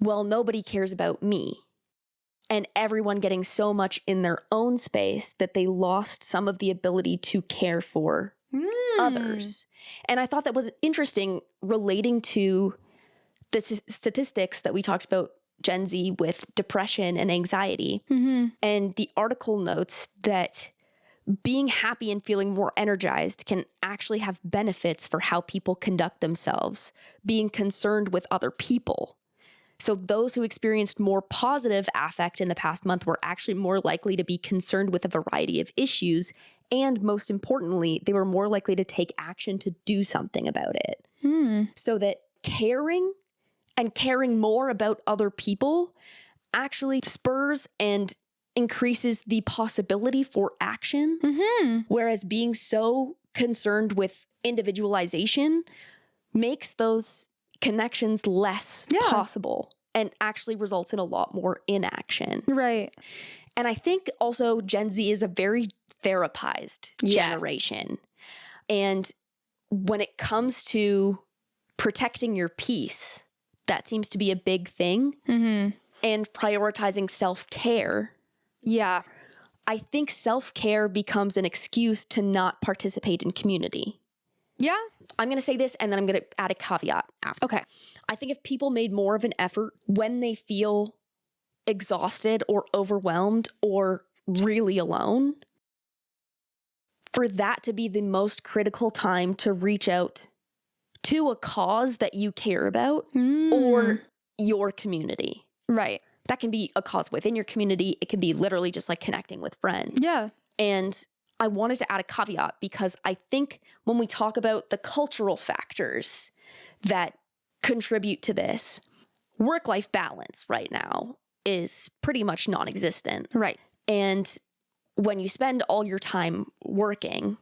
well, nobody cares about me. And everyone getting so much in their own space that they lost some of the ability to care for others. And I thought that was interesting relating to the statistics that we talked about Gen Z with depression and anxiety. And the article notes that being happy and feeling more energized can actually have benefits for how people conduct themselves, being concerned with other people. So those who experienced more positive affect in the past month were actually more likely to be concerned with a variety of issues. And most importantly, they were more likely to take action to do something about it. So that caring and caring more about other people actually spurs and increases the possibility for action. Whereas being so concerned with individualization makes those connections less possible and actually results in a lot more inaction. Right. And I think also Gen Z is a very therapized generation. And when it comes to protecting your peace, that seems to be a big thing. And prioritizing self-care. Yeah. I think self-care becomes an excuse to not participate in community. Yeah. I'm going to say this and then I'm going to add a caveat after. Okay. I think if people made more of an effort when they feel exhausted or overwhelmed or really alone, for that to be the most critical time to reach out to a cause that you care about or your community. Right. That can be a cause within your community. It can be literally just like connecting with friends. Yeah. And I wanted to add a caveat because I think when we talk about the cultural factors that contribute to this, work-life balance right now is pretty much non-existent. Right. And when you spend all your time working,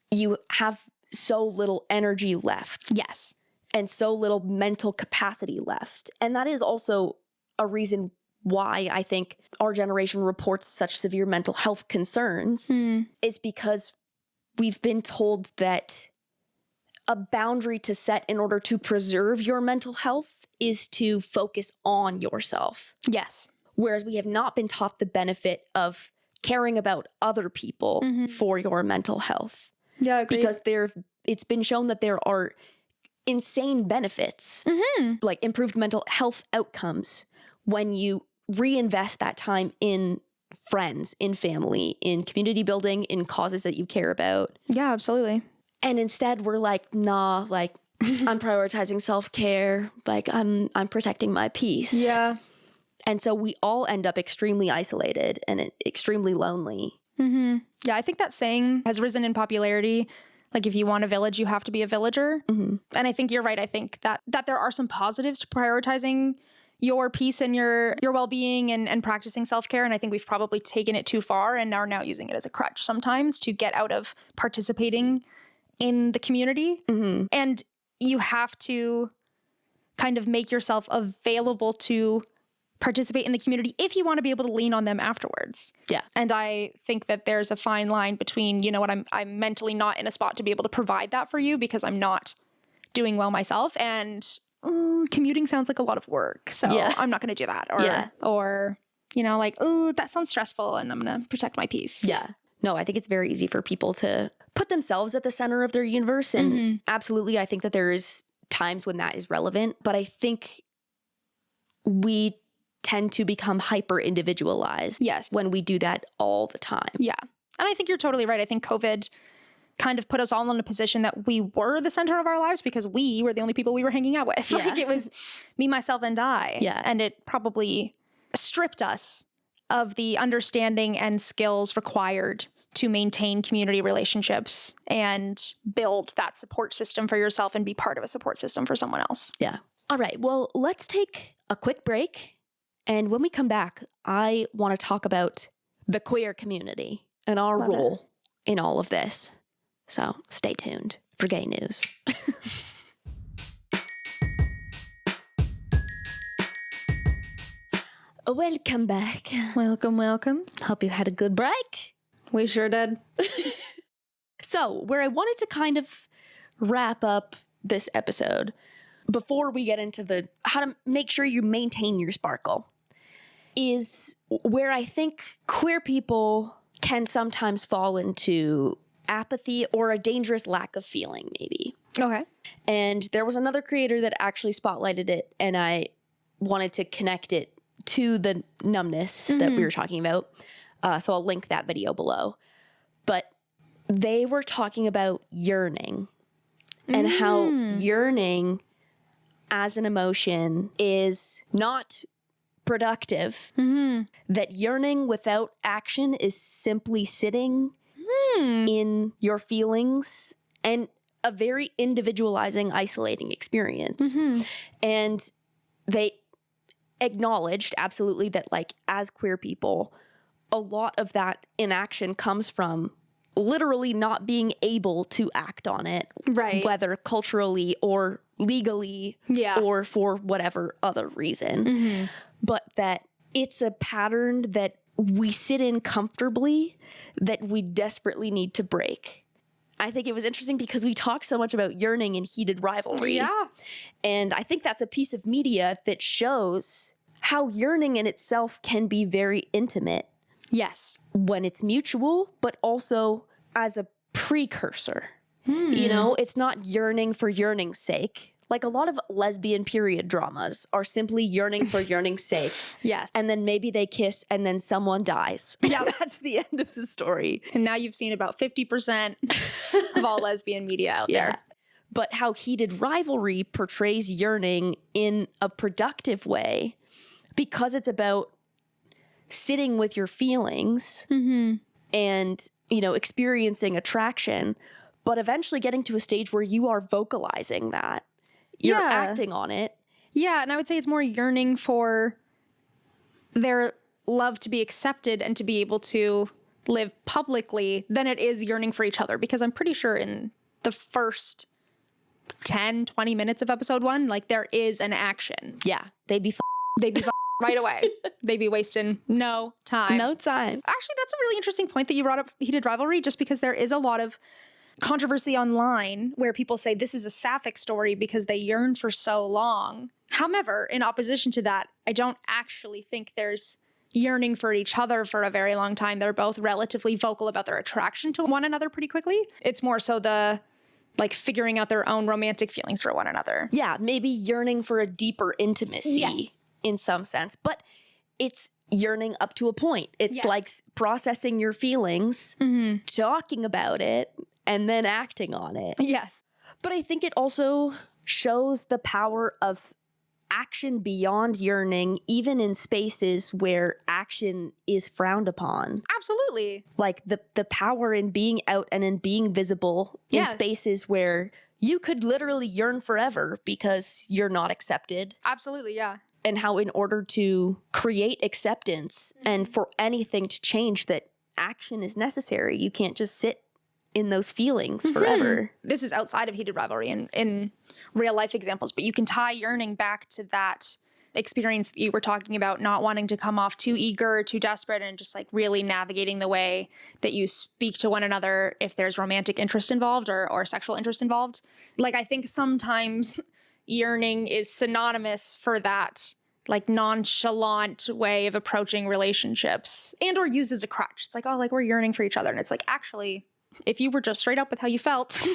you have so little energy left. Yes. And so little mental capacity left. And that is also a reason why I think our generation reports such severe mental health concerns is because we've been told that a boundary to set in order to preserve your mental health is to focus on yourself. Yes. Whereas we have not been taught the benefit of caring about other people for your mental health. Yeah, agreed. Because it's been shown that there are insane benefits, like improved mental health outcomes, when you reinvest that time in friends, in family, in community building, in causes that you care about. Yeah, absolutely. And instead we're like, nah, like I'm prioritizing self-care, like I'm protecting my peace. Yeah. And so we all end up extremely isolated and extremely lonely. Yeah, I think that saying has risen in popularity. Like, if you want a village, you have to be a villager. And I think you're right. I think that there are some positives to prioritizing your peace and your well-being and practicing self-care. And I think we've probably taken it too far and are now using it as a crutch sometimes to get out of participating in the community. And you have to kind of make yourself available to participate in the community if you want to be able to lean on them afterwards. Yeah. And I think that there's a fine line between, you know what, I'm mentally not in a spot to be able to provide that for you because I'm not doing well myself, and commuting sounds like a lot of work. So I'm not going to do that. Or, you know, like, oh, that sounds stressful and I'm going to protect my peace. Yeah. No, I think it's very easy for people to put themselves at the center of their universe. And absolutely, I think that there's times when that is relevant, but I think we tend to become hyper individualized when we do that all the time. Yeah. And I think you're totally right. I think COVID kind of put us all in a position that we were the center of our lives because we were the only people we were hanging out with. Like, it was me, myself, and I. Yeah. And it probably stripped us of the understanding and skills required to maintain community relationships and build that support system for yourself and be part of a support system for someone else. Yeah. All right. Well, let's take a quick break. And when we come back, I want to talk about the queer community and our role in all of this. So stay tuned for gay news. Welcome back. Welcome. Hope you had a good break. We sure did. So, where I wanted to kind of wrap up this episode before we get into the how to make sure you maintain your sparkle is where I think queer people can sometimes fall into apathy or a dangerous lack of feeling, maybe. Okay. And there was another creator that actually spotlighted it, and I wanted to connect it to the numbness that we were talking about. So I'll link that video below. But they were talking about yearning and how yearning as an emotion is not productive. That yearning without action is simply sitting in your feelings and a very individualizing, isolating experience. And they acknowledged absolutely that, like, as queer people, a lot of that inaction comes from literally not being able to act on it, Right. whether culturally or legally or for whatever other reason. But that it's a pattern that we sit in comfortably that we desperately need to break. I think it was interesting because we talked so much about yearning and heated rivalry. Yeah. And I think that's a piece of media that shows how yearning in itself can be very intimate Yes. when it's mutual, but also as a precursor. You know, it's not yearning for yearning's sake. Like, a lot of lesbian period dramas are simply yearning for yearning's sake. Yes. And then maybe they kiss and then someone dies. Yeah. That's the end of the story. And now you've seen about 50% of all lesbian media out there. But how heated rivalry portrays yearning in a productive way because it's about sitting with your feelings and, you know, experiencing attraction, but eventually getting to a stage where you are vocalizing that. You're acting on it. Yeah, and I would say it's more yearning for their love to be accepted and to be able to live publicly than it is yearning for each other. Because I'm pretty sure in the first 10, 20 minutes of episode 1, like, there is an action. Yeah. They'd be Right away. They'd be wasting no time. no time. Actually, that's a really interesting point that you brought up, heated rivalry, just because there is a lot of controversy online where people say this is a sapphic story because they yearn for so long. However, in opposition to that, I don't actually think there's yearning for each other for a very long time. They're both relatively vocal about their attraction to one another pretty quickly. It's more so the, like, figuring out their own romantic feelings for one another. Yeah, maybe yearning for a deeper intimacy in some sense, but it's yearning up to a point. It's like processing your feelings, talking about it, and then acting on it. Yes. But I think it also shows the power of action beyond yearning, even in spaces where action is frowned upon. Absolutely. Like the power in being out and in being visible in spaces where you could literally yearn forever because you're not accepted. Absolutely, yeah. And how in order to create acceptance and for anything to change, that action is necessary. You can't just sit in those feelings forever. This is outside of heated rivalry in real life examples, but you can tie yearning back to that experience that you were talking about, not wanting to come off too eager, too desperate, and just, like, really navigating the way that you speak to one another if there's romantic interest involved or sexual interest involved. Like, I think sometimes yearning is synonymous for that, like, nonchalant way of approaching relationships, and or used as a crutch. It's like, oh, like, we're yearning for each other. And it's like, actually, if you were just straight up with how you felt,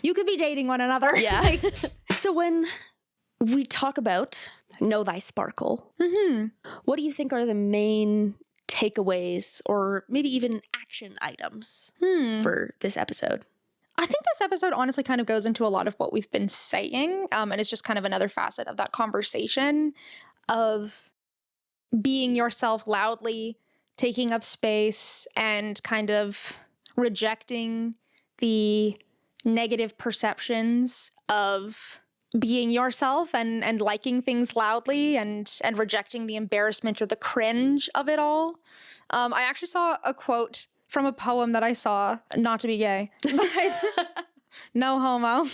you could be dating one another. Yeah. Like, so when we talk about Know Thy Sparkle, what do you think are the main takeaways or maybe even action items for this episode? I think this episode honestly kind of goes into a lot of what we've been saying. And it's just kind of another facet of that conversation of being yourself loudly, taking up space, and kind of rejecting the negative perceptions of being yourself and liking things loudly and rejecting the embarrassment or the cringe of it all. I actually saw a quote from a poem that I saw, not to be gay, but no homo.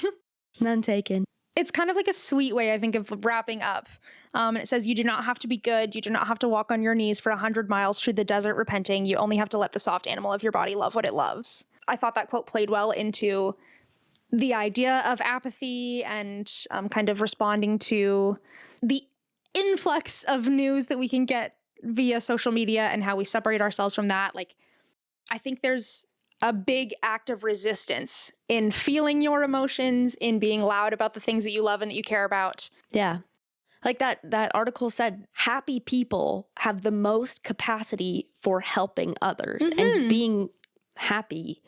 None taken. It's kind of like a sweet way, I think, of wrapping up. And it says, you do not have to be good. You do not have to walk on your knees for 100 miles through the desert repenting. You only have to let the soft animal of your body love what it loves. I thought that quote played well into the idea of apathy and kind of responding to the influx of news that we can get via social media and how we separate ourselves from that. Like, I think there's a big act of resistance in feeling your emotions, in being loud about the things that you love and that you care about. Yeah. Like that article said, happy people have the most capacity for helping others, and being happy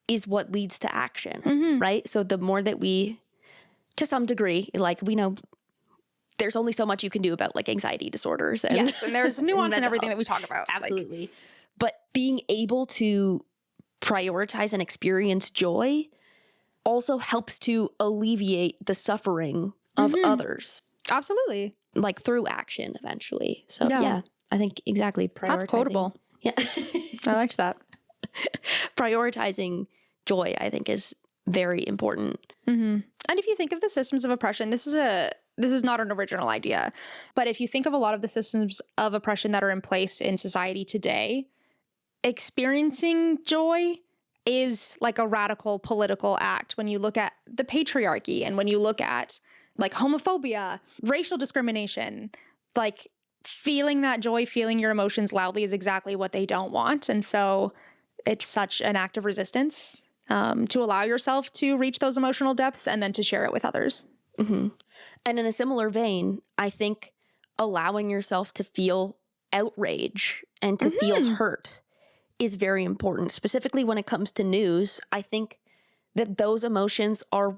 is what leads to action, right? So the more that we, to some degree, like we know there's only so much you can do about like anxiety disorders. And Yes, and there's nuance in mental everything health. that we talk about. Absolutely. But being able to prioritize and experience joy also helps to alleviate the suffering of others, Absolutely. like through action eventually. So Yeah. yeah, I think exactly. That's quotable. Yeah. I liked that. Prioritizing joy, I think, is very important. And if you think of the systems of oppression, this is not an original idea, but if you think of a lot of the systems of oppression that are in place in society today, experiencing joy is like a radical political act. When you look at the patriarchy and when you look at like homophobia, racial discrimination, like feeling that joy, feeling your emotions loudly is exactly what they don't want. And so it's such an act of resistance to allow yourself to reach those emotional depths and then to share it with others. And in a similar vein, I think allowing yourself to feel outrage and to feel hurt is very important, specifically when it comes to news. I think that those emotions are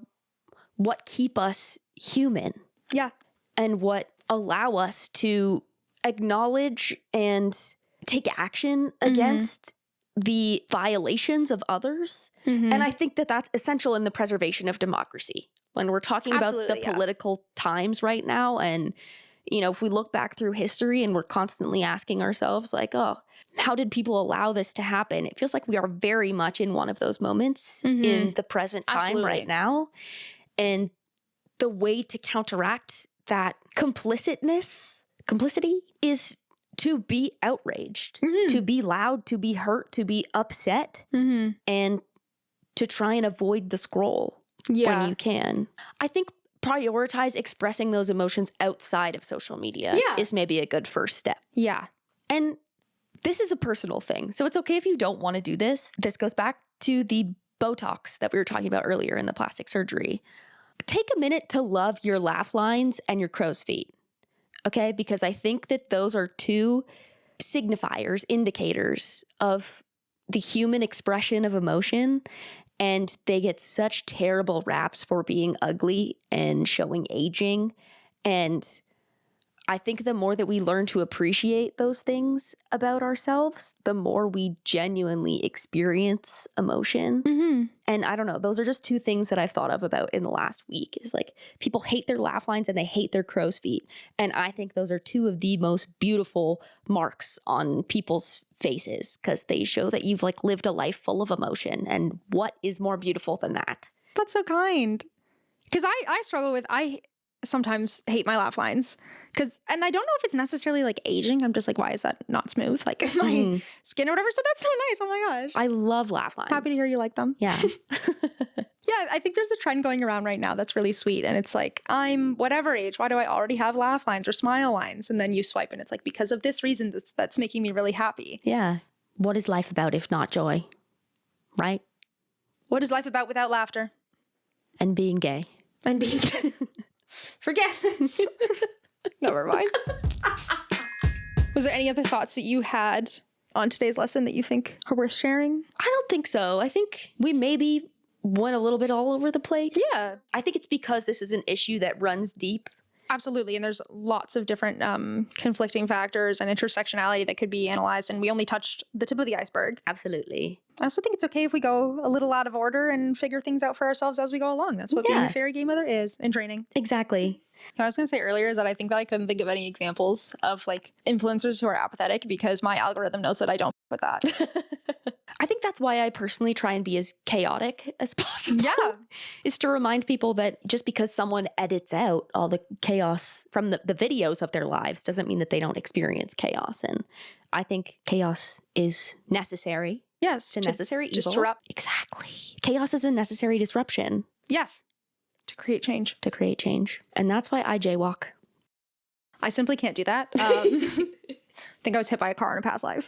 what keep us human. Yeah. And what allow us to acknowledge and take action against the violations of others. And I think that that's essential in the preservation of democracy. When we're talking about the political times right now, and, you know, if we look back through history and we're constantly asking ourselves like, oh, how did people allow this to happen? It feels like we are very much in one of those moments in the present time right now. And the way to counteract that complicity is to be outraged, to be loud, to be hurt, to be upset, and to try and avoid the scroll when you can. I think prioritize expressing those emotions outside of social media is maybe a good first step. Yeah. And this is a personal thing, so it's okay if you don't want to do this. This goes back to the Botox that we were talking about earlier in the plastic surgery. Take a minute to love your laugh lines and your crow's feet, okay? Because I think that those are two signifiers, indicators of the human expression of emotion, and they get such terrible raps for being ugly and showing aging. And I think the more that we learn to appreciate those things about ourselves, the more we genuinely experience emotion. And I don't know, those are just two things that I've thought of about in the last week, is like people hate their laugh lines and they hate their crow's feet. And I think those are two of the most beautiful marks on people's faces, because they show that you've like lived a life full of emotion. And what is more beautiful than that? That's so kind. Because I struggle with, I sometimes hate my laugh lines. And I don't know if it's necessarily like aging. I'm just like, why is that not smooth? Like my skin or whatever. So that's so nice. Oh my gosh. I love laugh lines. Happy to hear you like them. Yeah. Yeah, I think there's a trend going around right now that's really sweet. And it's like, I'm whatever age, why do I already have laugh lines or smile lines? And then you swipe and it's like, because of this reason that's making me really happy. Yeah. What is life about if not joy? Right? What is life about without laughter? And being gay. And being forget. Never mind. Was there any other thoughts that you had on today's lesson that you think are worth sharing? I don't think so. I think we maybe went a little bit all over the place. Yeah. I think it's because this is an issue that runs deep. Absolutely. And there's lots of different conflicting factors and intersectionality that could be analyzed. And we only touched the tip of the iceberg. Absolutely. I also think it's okay if we go a little out of order and figure things out for ourselves as we go along. That's what being a fairy gay mother is in training. Exactly. I was going to say earlier is that I think that I couldn't think of any examples of like influencers who are apathetic because my algorithm knows that I don't with that. I think that's why I personally try and be as chaotic as possible. Yeah. Is to remind people that just because someone edits out all the chaos from the videos of their lives doesn't mean that they don't experience chaos. And I think chaos is necessary. Yes. It's a necessary evil. Disrupt. Exactly. Chaos is a necessary disruption. Yes. To create change. To create change. And that's why I jaywalk. I simply can't do that. I think I was hit by a car in a past life.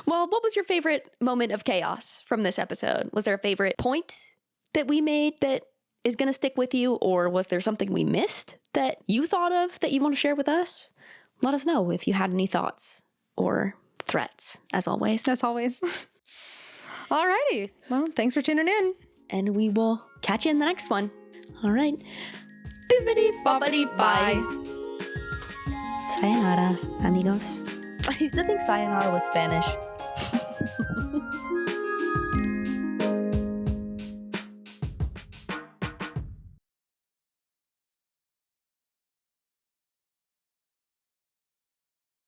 Well, what was your favorite moment of chaos from this episode? Was there a favorite point that we made that is going to stick with you, or was there something we missed that you thought of that you want to share with us? Let us know if you had any thoughts or threats, as always. As always. Alrighty. Well, thanks for tuning in. And we will catch you in the next one. All right. Bibbidi bobbidi bye. Sayonara, amigos. I used to think sayonara was Spanish.